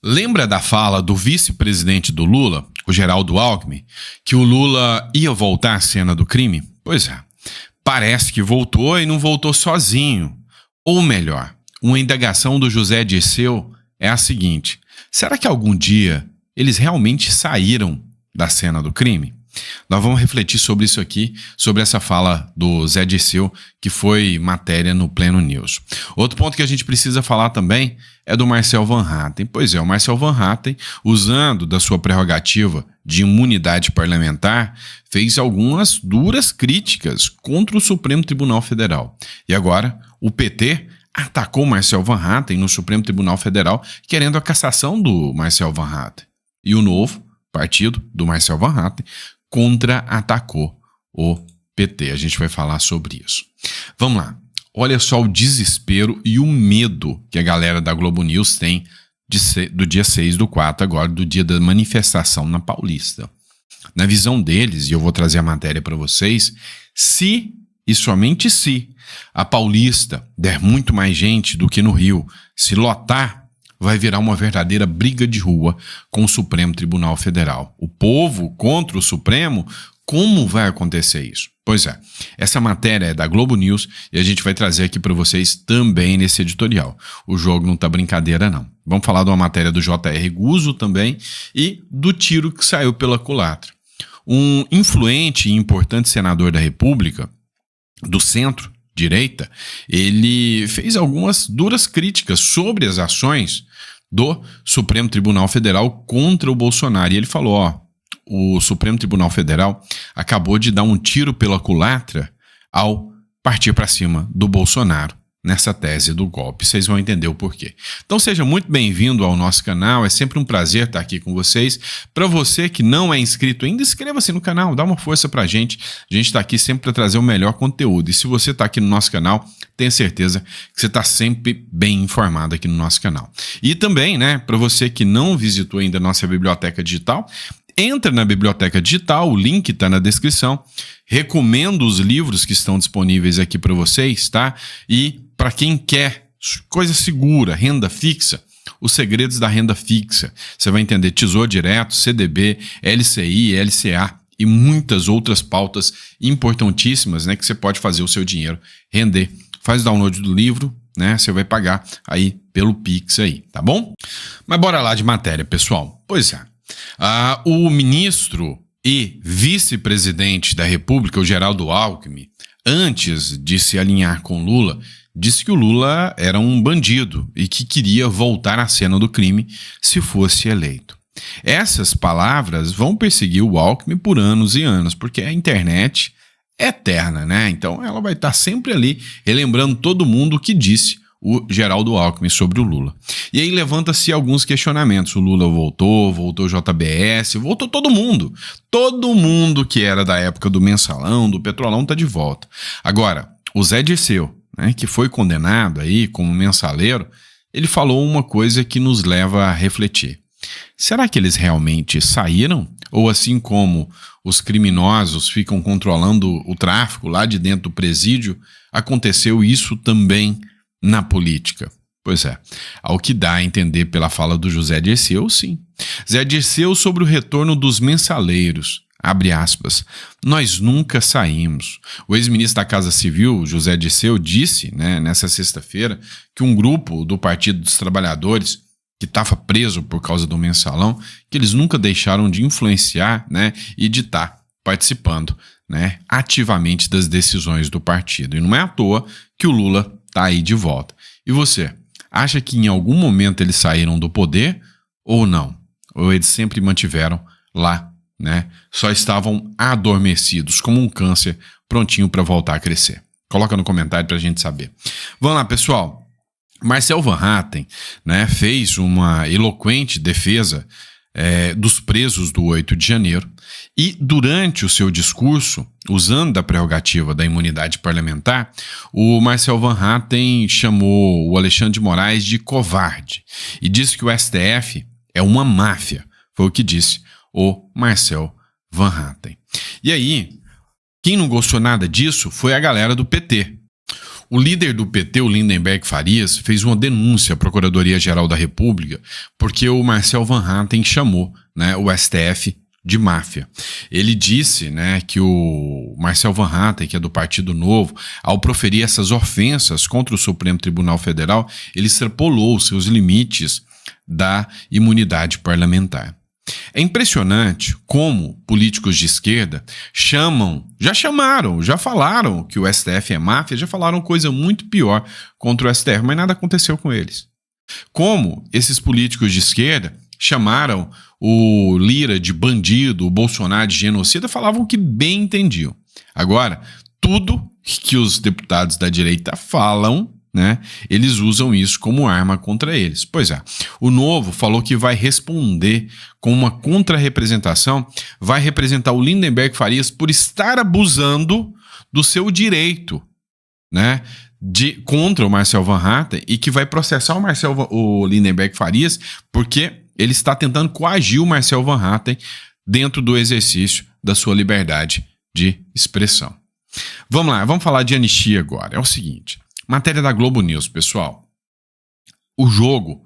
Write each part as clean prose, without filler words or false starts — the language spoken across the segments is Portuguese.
Lembra da fala do vice-presidente do Lula, o Geraldo Alckmin, que o Lula ia voltar à cena do crime? Pois é, parece que voltou e não voltou sozinho. Ou melhor, uma indagação do José Dirceu é a seguinte: será que algum dia eles realmente saíram da cena do crime? Nós vamos refletir sobre isso aqui, sobre essa fala do Zé Dirceu, que foi matéria no Pleno News. Outro ponto que a gente precisa falar também é do Marcel Van Hatten. Pois é, o Marcel Van Hatten, usando da sua prerrogativa de imunidade parlamentar, fez algumas duras críticas contra o Supremo Tribunal Federal. E agora, o PT atacou Marcel Van Hatten no Supremo Tribunal Federal, querendo a cassação do Marcel Van Hatten. E o novo partido do Marcel Van Hatten contra-atacou o PT. A gente vai falar sobre isso. Vamos lá. Olha só o desespero e o medo que a galera da Globo News tem do dia 6/4, agora do dia da manifestação na Paulista. Na visão deles, e eu vou trazer a matéria para vocês, se e somente se a Paulista der muito mais gente do que no Rio, se lotar, vai virar uma verdadeira briga de rua com o Supremo Tribunal Federal. O povo contra o Supremo, como vai acontecer isso? Pois é, essa matéria é da Globo News e a gente vai trazer aqui para vocês também nesse editorial. O jogo não tá brincadeira não. Vamos falar de uma matéria do J.R. Guzzo também e do tiro que saiu pela culatra. Um influente e importante senador da República, do centro-direita, ele fez algumas duras críticas sobre as ações do Supremo Tribunal Federal contra o Bolsonaro. E ele falou, o Supremo Tribunal Federal acabou de dar um tiro pela culatra ao partir para cima do Bolsonaro nessa tese do golpe. Vocês vão entender o porquê. Então seja muito bem-vindo ao nosso canal, é sempre um prazer estar aqui com vocês. Para você que não é inscrito ainda, inscreva-se no canal, dá uma força pra gente. A gente está aqui sempre para trazer o melhor conteúdo. E se você está aqui no nosso canal, tenha certeza que você está sempre bem informado aqui no nosso canal. E também, né, para você que não visitou ainda a nossa biblioteca digital, entra na biblioteca digital, o link está na descrição. Recomendo os livros que estão disponíveis aqui para vocês, tá? E para quem quer coisa segura, renda fixa, os segredos da renda fixa. Você vai entender Tesouro Direto, CDB, LCI, LCA e muitas outras pautas importantíssimas, né, que você pode fazer o seu dinheiro render. Faz o download do livro, né? Você vai pagar aí pelo Pix aí, tá bom? Mas bora lá de matéria, pessoal. Pois é. O ministro e vice-presidente da República, o Geraldo Alckmin, antes de se alinhar com Lula, disse que o Lula era um bandido e que queria voltar à cena do crime se fosse eleito. Essas palavras vão perseguir o Alckmin por anos e anos, porque a internet é eterna, né? Então ela vai estar sempre ali relembrando todo mundo o que disse o Geraldo Alckmin sobre o Lula. E aí levanta-se alguns questionamentos. O Lula voltou o JBS, voltou todo mundo. Todo mundo que era da época do Mensalão, do Petrolão, está de volta. Agora, o Zé Dirceu, né, que foi condenado aí como mensaleiro, ele falou uma coisa que nos leva a refletir. Será que eles realmente saíram? Ou assim como os criminosos ficam controlando o tráfico lá de dentro do presídio, aconteceu isso também na política? Pois é, ao que dá a entender pela fala do José Dirceu, sim. Zé Dirceu sobre o retorno dos mensaleiros, abre aspas, nós nunca saímos. O ex-ministro da Casa Civil, José Dirceu, disse, né, nessa sexta-feira, que um grupo do Partido dos Trabalhadores, que estava preso por causa do mensalão, que eles nunca deixaram de influenciar, né, e de estar participando, né, ativamente das decisões do partido. E não é à toa que o Lula está aí de volta. E você, acha que em algum momento eles saíram do poder ou não? Ou eles sempre mantiveram lá, né? Só estavam adormecidos, como um câncer, prontinho para voltar a crescer? Coloca no comentário para a gente saber. Vamos lá, pessoal. Marcel Van Hatten, né, fez uma eloquente defesa dos presos do 8 de janeiro e durante o seu discurso, usando da prerrogativa da imunidade parlamentar, o Marcel Van Hatten chamou o Alexandre de Moraes de covarde e disse que o STF é uma máfia, foi o que disse o Marcel Van Hatten. E aí, quem não gostou nada disso foi a galera do PT. O líder do PT, o Lindenberg Farias, fez uma denúncia à Procuradoria-Geral da República porque o Marcel Van Hatten chamou, né, o STF de máfia. Ele disse, né, que o Marcel Van Hatten, que é do Partido Novo, ao proferir essas ofensas contra o Supremo Tribunal Federal, ele extrapolou os seus limites da imunidade parlamentar. É impressionante como políticos de esquerda já falaram que o STF é máfia, já falaram coisa muito pior contra o STF, mas nada aconteceu com eles. Como esses políticos de esquerda chamaram o Lira de bandido, o Bolsonaro de genocida, falavam que bem entendiam. Agora, tudo que os deputados da direita falam, né, eles usam isso como arma contra eles. Pois é, o Novo falou que vai responder com uma contra-representação, vai representar o Lindenberg Farias por estar abusando do seu direito, né, contra o Marcel Van Hatten, e que vai processar o Lindenberg Farias porque ele está tentando coagir o Marcel Van Hatten dentro do exercício da sua liberdade de expressão. Vamos lá, vamos falar de anistia agora. É o seguinte, matéria da Globo News, pessoal. O jogo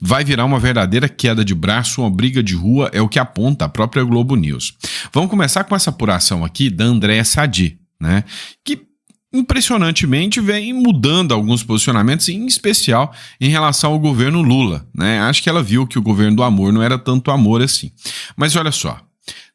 vai virar uma verdadeira queda de braço, uma briga de rua, é o que aponta a própria Globo News. Vamos começar com essa apuração aqui da Andréa Sadi, né, que impressionantemente vem mudando alguns posicionamentos, em especial em relação ao governo Lula, né? Acho que ela viu que o governo do amor não era tanto amor assim. Mas olha só,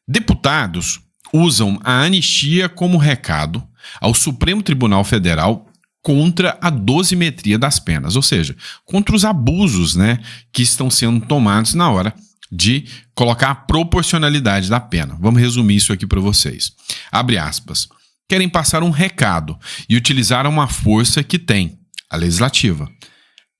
deputados usam a anistia como recado ao Supremo Tribunal Federal contra a dosimetria das penas, ou seja, contra os abusos, né, que estão sendo tomados na hora de colocar a proporcionalidade da pena. Vamos resumir isso aqui para vocês. Abre aspas. Querem passar um recado e utilizaram uma força que tem, a legislativa.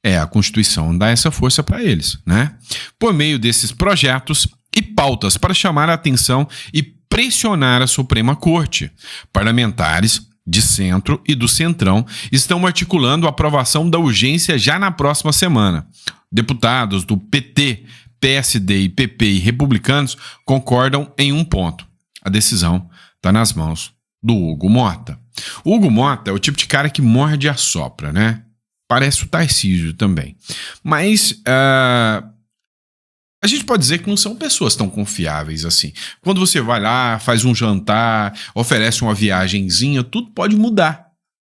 A Constituição dá essa força para eles, né? Por meio desses projetos e pautas para chamar a atenção e pressionar a Suprema Corte. Parlamentares de centro e do centrão estão articulando a aprovação da urgência já na próxima semana. Deputados do PT, PSD e PP e republicanos concordam em um ponto. A decisão está nas mãos do Hugo Mota. O Hugo Mota é o tipo de cara que morde e assopra, né? Parece o Tarcísio também. Mas a gente pode dizer que não são pessoas tão confiáveis assim. Quando você vai lá, faz um jantar, oferece uma viagenzinha, tudo pode mudar,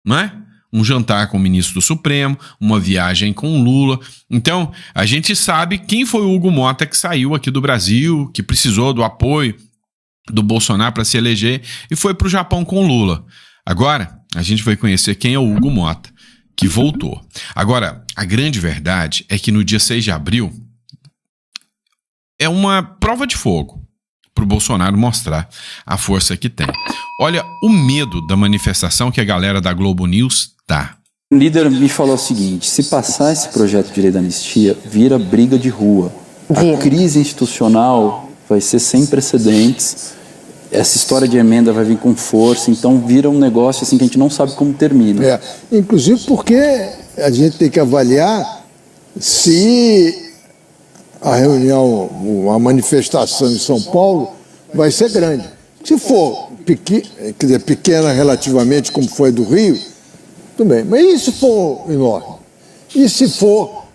não é? Um jantar com o ministro do Supremo, uma viagem com o Lula. Então, a gente sabe quem foi o Hugo Mota que saiu aqui do Brasil, que precisou do apoio do Bolsonaro para se eleger e foi para o Japão com o Lula. Agora, a gente vai conhecer quem é o Hugo Mota, que voltou. Agora, a grande verdade é que no dia 6 de abril é uma prova de fogo para o Bolsonaro mostrar a força que tem. Olha o medo da manifestação que a galera da Globo News tá. O líder me falou o seguinte: se passar esse projeto de lei da anistia, vira briga de rua. A crise institucional vai ser sem precedentes, essa história de emenda vai vir com força, então vira um negócio assim que a gente não sabe como termina. Inclusive porque a gente tem que avaliar se a reunião, a manifestação em São Paulo vai ser grande. Se for pequena relativamente, como foi a do Rio, tudo bem. Mas e se for enorme? E se for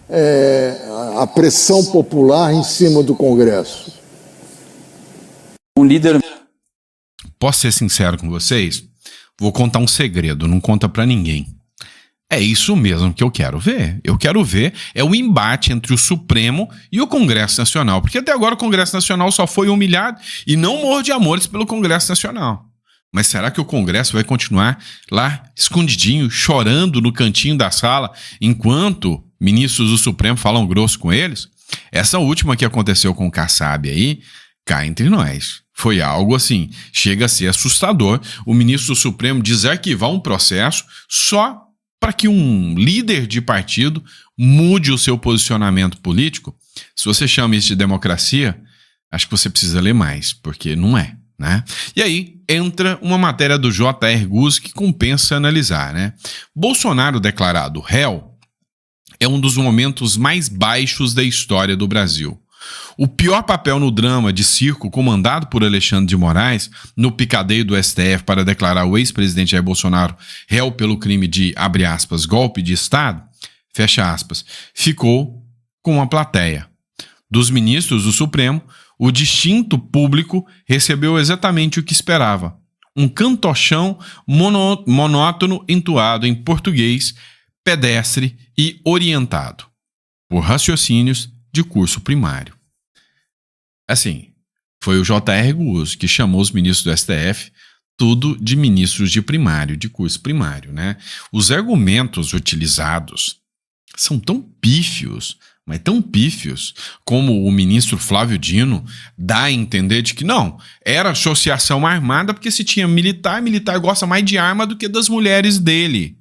a pressão popular em cima do Congresso? Um líder... Posso ser sincero com vocês? Vou contar um segredo, não conta pra ninguém. É isso mesmo que eu quero ver. Eu quero ver o embate entre o Supremo e o Congresso Nacional. Porque até agora o Congresso Nacional só foi humilhado e não morre de amores pelo Congresso Nacional. Mas será que o Congresso vai continuar lá escondidinho, chorando no cantinho da sala, enquanto ministros do Supremo falam grosso com eles? Essa última que aconteceu com o Kassab aí, cá entre nós, foi algo assim, chega a ser assustador o ministro do Supremo desarquivar um processo só para que um líder de partido mude o seu posicionamento político. Se você chama isso de democracia, acho que você precisa ler mais, porque não é, né? E aí entra uma matéria do J.R. Guzzi que compensa analisar, né? Bolsonaro declarado réu é um dos momentos mais baixos da história do Brasil. o pior papel no drama de circo comandado por Alexandre de Moraes, no picadeio do STF para declarar o ex-presidente Jair Bolsonaro réu pelo crime de, abre aspas, golpe de Estado, fecha aspas, ficou com a plateia. Dos ministros do Supremo, o distinto público recebeu exatamente o que esperava. Um cantochão monótono entoado em português, pedestre e orientado por raciocínios de curso primário. Assim, foi o J.R. Guzzo que chamou os ministros do STF tudo de ministros de primário, de curso primário, né? Os argumentos utilizados são tão pífios, mas tão pífios, como o ministro Flávio Dino dá a entender de que não, era associação armada porque se tinha militar, militar gosta mais de arma do que das mulheres dele,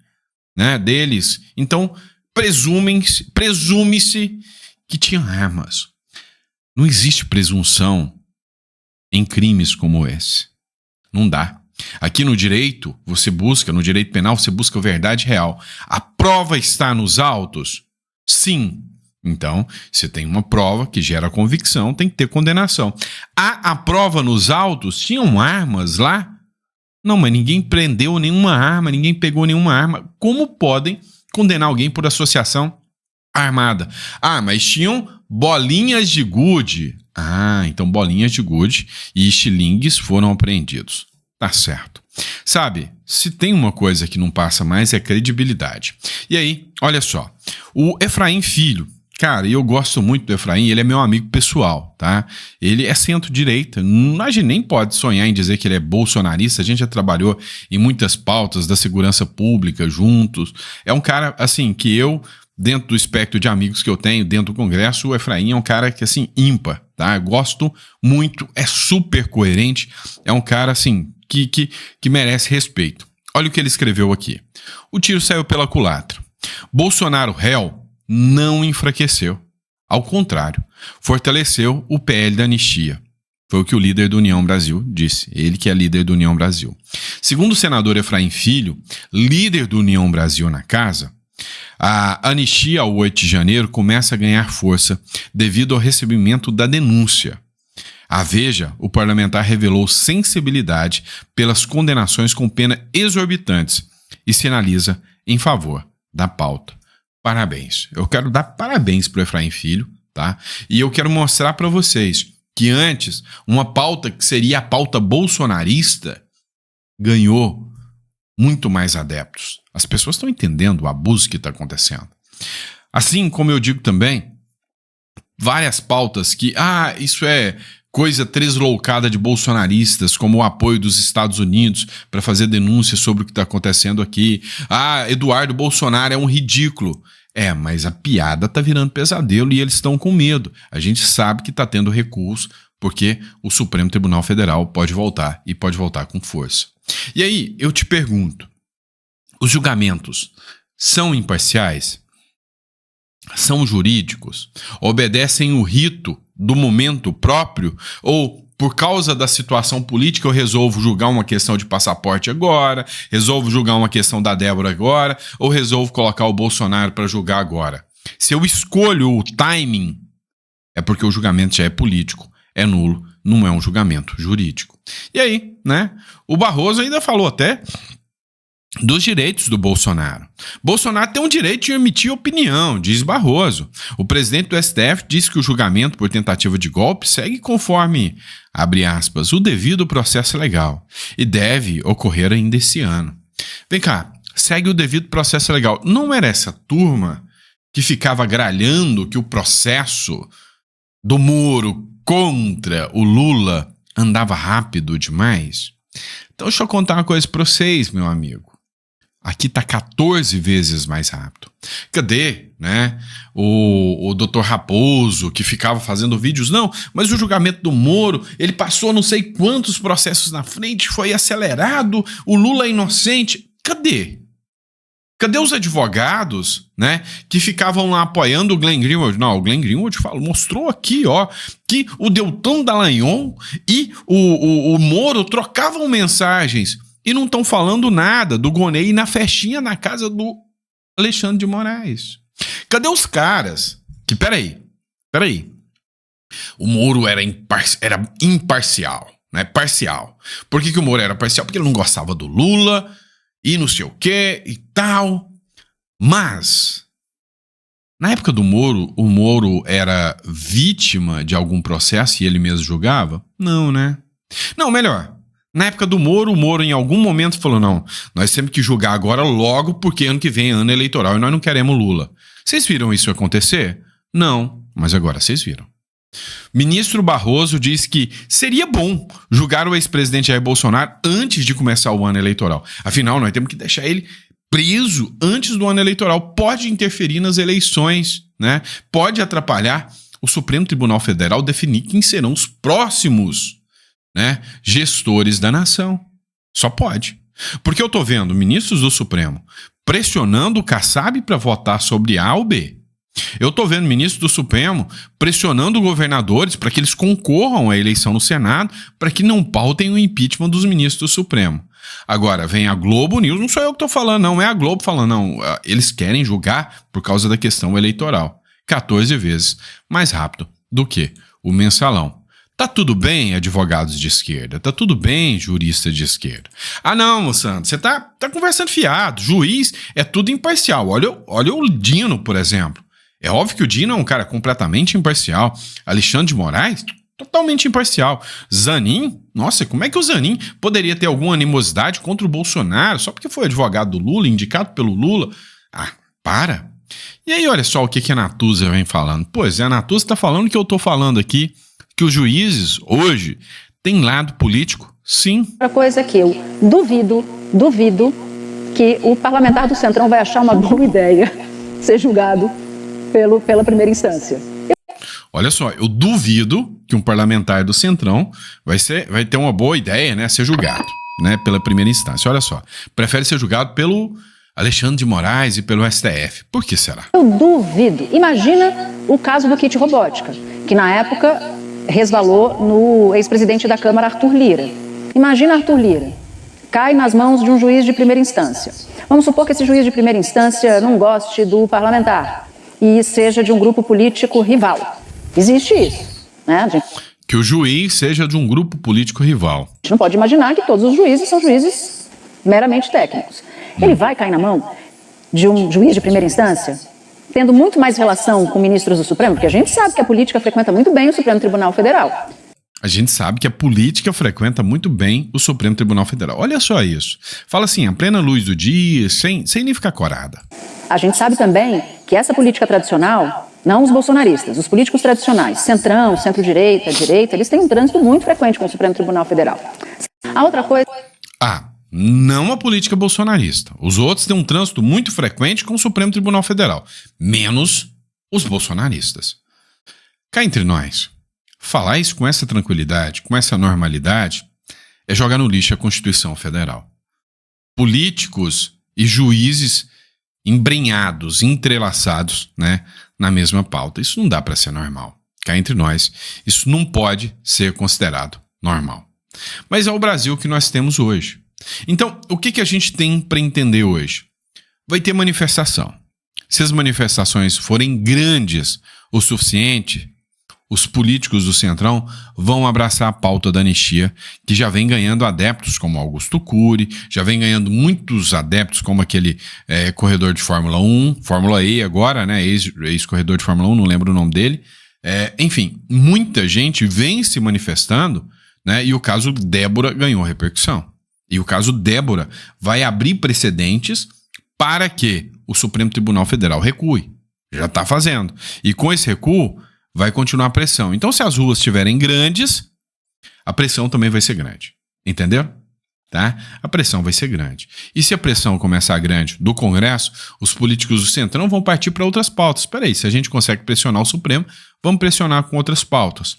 né, deles. Então, presume-se que tinha armas. Não existe presunção em crimes como esse. Não dá. Aqui no direito, no direito penal, você busca a verdade real. A prova está nos autos? Sim. Então, se tem uma prova que gera convicção, tem que ter condenação. A prova nos autos? Tinham armas lá? Não, mas ninguém prendeu nenhuma arma, ninguém pegou nenhuma arma. Como podem condenar alguém por associação armada? Ah, mas tinham bolinhas de gude. Ah, então bolinhas de gude e estilingues foram apreendidos. Tá certo. Sabe, se tem uma coisa que não passa mais é credibilidade. E aí, olha só, o Efraim Filho, cara, eu gosto muito do Efraim, ele é meu amigo pessoal, tá? Ele é centro-direita, a gente nem pode sonhar em dizer que ele é bolsonarista, a gente já trabalhou em muitas pautas da segurança pública juntos. É um cara, assim, que eu, dentro do espectro de amigos que eu tenho dentro do Congresso, o Efraim é um cara que, assim, ímpar, tá? Eu gosto muito, é super coerente, é um cara, assim, que merece respeito. Olha o que ele escreveu aqui. O tiro saiu pela culatra. Bolsonaro réu não enfraqueceu. Ao contrário, fortaleceu o PL da anistia. Foi o que o líder do União Brasil disse. Ele que é líder do União Brasil. Segundo o senador Efraim Filho, líder do União Brasil na casa, a anistia ao 8 de janeiro começa a ganhar força devido ao recebimento da denúncia. A Veja, o parlamentar revelou sensibilidade pelas condenações com pena exorbitantes e sinaliza em favor da pauta. Parabéns. Eu quero dar parabéns para o Efraim Filho, tá? E eu quero mostrar para vocês que antes, uma pauta que seria a pauta bolsonarista ganhou muito mais adeptos. As pessoas estão entendendo o abuso que está acontecendo. Assim como eu digo também, várias pautas que, isso é coisa tresloucada de bolsonaristas, como o apoio dos Estados Unidos para fazer denúncias sobre o que está acontecendo aqui. Eduardo Bolsonaro é um ridículo. Mas a piada está virando pesadelo e eles estão com medo. A gente sabe que está tendo recurso porque o Supremo Tribunal Federal pode voltar e pode voltar com força. E aí, eu te pergunto, os julgamentos são imparciais? São jurídicos? Obedecem o rito do momento próprio? Ou, por causa da situação política, eu resolvo julgar uma questão de passaporte agora, resolvo julgar uma questão da Débora agora, ou resolvo colocar o Bolsonaro para julgar agora? Se eu escolho o timing, é porque o julgamento já é político, é nulo, não é um julgamento jurídico. E aí, né? O Barroso ainda falou até dos direitos do Bolsonaro. Bolsonaro tem um direito de emitir opinião, diz Barroso. O presidente do STF disse que o julgamento por tentativa de golpe segue conforme, abre aspas, o devido processo legal e deve ocorrer ainda esse ano. Vem cá, segue o devido processo legal. Não era essa turma que ficava gralhando que o processo do Moro contra o Lula andava rápido demais? Então deixa eu contar uma coisa para vocês, meu amigo. Aqui tá 14 vezes mais rápido. Cadê, né, o Dr. Raposo, que ficava fazendo vídeos? Não, mas o julgamento do Moro, ele passou não sei quantos processos na frente, foi acelerado, o Lula é inocente. Cadê? Cadê os advogados, né, que ficavam lá apoiando o Glenn Greenwald? Não, o Glenn Greenwald mostrou aqui, ó, que o Deltan Dallagnol e o Moro trocavam mensagens e não estão falando nada do Gonei na festinha na casa do Alexandre de Moraes. Cadê os caras que, peraí, o Moro era imparcial, né? Parcial. Por que o Moro era parcial? Porque ele não gostava do Lula e não sei o que e tal. Mas, na época do Moro, o Moro era vítima de algum processo e ele mesmo julgava? Não, né? Não, melhor. Na época do Moro, o Moro em algum momento falou, não, nós temos que julgar agora logo porque ano que vem é ano eleitoral e nós não queremos Lula. Vocês viram isso acontecer? Não, mas agora vocês viram. Ministro Barroso diz que seria bom julgar o ex-presidente Jair Bolsonaro antes de começar o ano eleitoral. Afinal, nós temos que deixar ele preso antes do ano eleitoral. Pode interferir nas eleições, né? Pode atrapalhar o Supremo Tribunal Federal definir quem serão os próximos, né, gestores da nação. Só pode. Porque eu tô vendo ministros do Supremo pressionando o Kassab para votar sobre A ou B. Eu tô vendo ministros do Supremo pressionando governadores para que eles concorram à eleição no Senado para que não pautem o impeachment dos ministros do Supremo. Agora, vem a Globo News, não sou eu que tô falando, não, é a Globo falando, não, eles querem julgar por causa da questão eleitoral. 14 vezes mais rápido do que o mensalão. Tá tudo bem, advogados de esquerda? Tá tudo bem, jurista de esquerda? Ah, não, moçada, você tá conversando fiado. Juiz é tudo imparcial. Olha o Dino, por exemplo. É óbvio que o Dino é um cara completamente imparcial. Alexandre de Moraes, totalmente imparcial. Zanin, nossa, como é que o Zanin poderia ter alguma animosidade contra o Bolsonaro só porque foi advogado do Lula, indicado pelo Lula? Ah, para. E aí, olha só o que a Natuza vem falando. Pois é, a Natuza tá falando o que eu tô falando aqui, que os juízes, hoje, têm lado político? Sim. Outra coisa que eu duvido que o parlamentar do Centrão vai achar uma boa ideia ser julgado pela primeira instância. Olha só, eu duvido que um parlamentar do Centrão vai ter uma boa ideia, né, ser julgado, né, pela primeira instância. Olha só, prefere ser julgado pelo Alexandre de Moraes e pelo STF. Por que será? Eu duvido. Imagina o caso do kit robótica, que na época resvalou no ex-presidente da Câmara, Arthur Lira. Imagina Arthur Lira, cai nas mãos de um juiz de primeira instância. Vamos supor que esse juiz de primeira instância não goste do parlamentar e seja de um grupo político rival. Existe isso, né? Que o juiz seja de um grupo político rival. A gente não pode imaginar que todos os juízes são juízes meramente técnicos. Ele vai cair na mão de um juiz de primeira instância, tendo muito mais relação com ministros do Supremo, porque a gente sabe que a política frequenta muito bem o Supremo Tribunal Federal. A gente sabe que a política frequenta muito bem o Supremo Tribunal Federal. Olha só isso. Fala assim, a plena luz do dia, sem nem ficar corada. A gente sabe também que essa política tradicional, não os bolsonaristas, os políticos tradicionais, centrão, centro-direita, direita, eles têm um trânsito muito frequente com o Supremo Tribunal Federal. A outra coisa... Não a política bolsonarista. Os outros têm um trânsito muito frequente com o Supremo Tribunal Federal. Menos os bolsonaristas. Cá entre nós, falar isso com essa tranquilidade, com essa normalidade, é jogar no lixo a Constituição Federal. Políticos e juízes embrenhados, entrelaçados, né, na mesma pauta. Isso não dá para ser normal. Cá entre nós, isso não pode ser considerado normal. Mas é o Brasil que nós temos hoje. Então, o que a gente tem para entender hoje? Vai ter manifestação. Se as manifestações forem grandes o suficiente, os políticos do Centrão vão abraçar a pauta da anistia, que já vem ganhando adeptos como Augusto Cury, já vem ganhando muitos adeptos como aquele corredor de Fórmula 1, Fórmula E agora, né, ex-corredor de Fórmula 1, não lembro o nome dele. Enfim, muita gente vem se manifestando, né, e o caso Débora ganhou repercussão. E o caso Débora vai abrir precedentes para que o Supremo Tribunal Federal recue. Já está fazendo. E com esse recuo, vai continuar a pressão. Então, se as ruas estiverem grandes, a pressão também vai ser grande. Entendeu? Tá? A pressão vai ser grande. E se a pressão começar grande do Congresso, os políticos do Centrão vão partir para outras pautas. Espera aí, se a gente consegue pressionar o Supremo, vamos pressionar com outras pautas.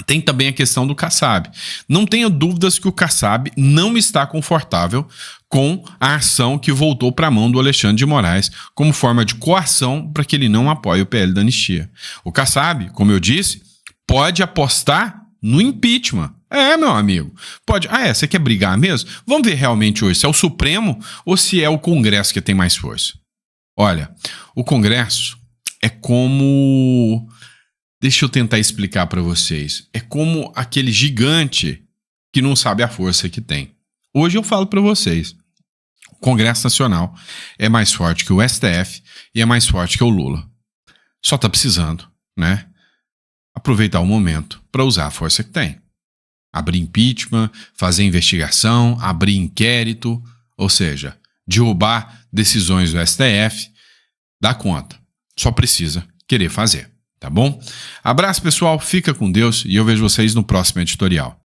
Tem também a questão do Kassab. Não tenha dúvidas que o Kassab não está confortável com a ação que voltou para a mão do Alexandre de Moraes como forma de coação para que ele não apoie o PL da anistia. O Kassab, como eu disse, pode apostar no impeachment. Meu amigo. Pode. Você quer brigar mesmo? Vamos ver realmente hoje se é o Supremo ou se é o Congresso que tem mais força. Olha, o Congresso é como Deixa eu tentar explicar para vocês. É como aquele gigante que não sabe a força que tem. Hoje eu falo para vocês. O Congresso Nacional é mais forte que o STF e é mais forte que o Lula. Só tá precisando, né? Aproveitar o momento para usar a força que tem. Abrir impeachment, fazer investigação, abrir inquérito, ou seja, derrubar decisões do STF, dá conta. Só precisa querer fazer, tá bom? Abraço, pessoal, fica com Deus e eu vejo vocês no próximo editorial.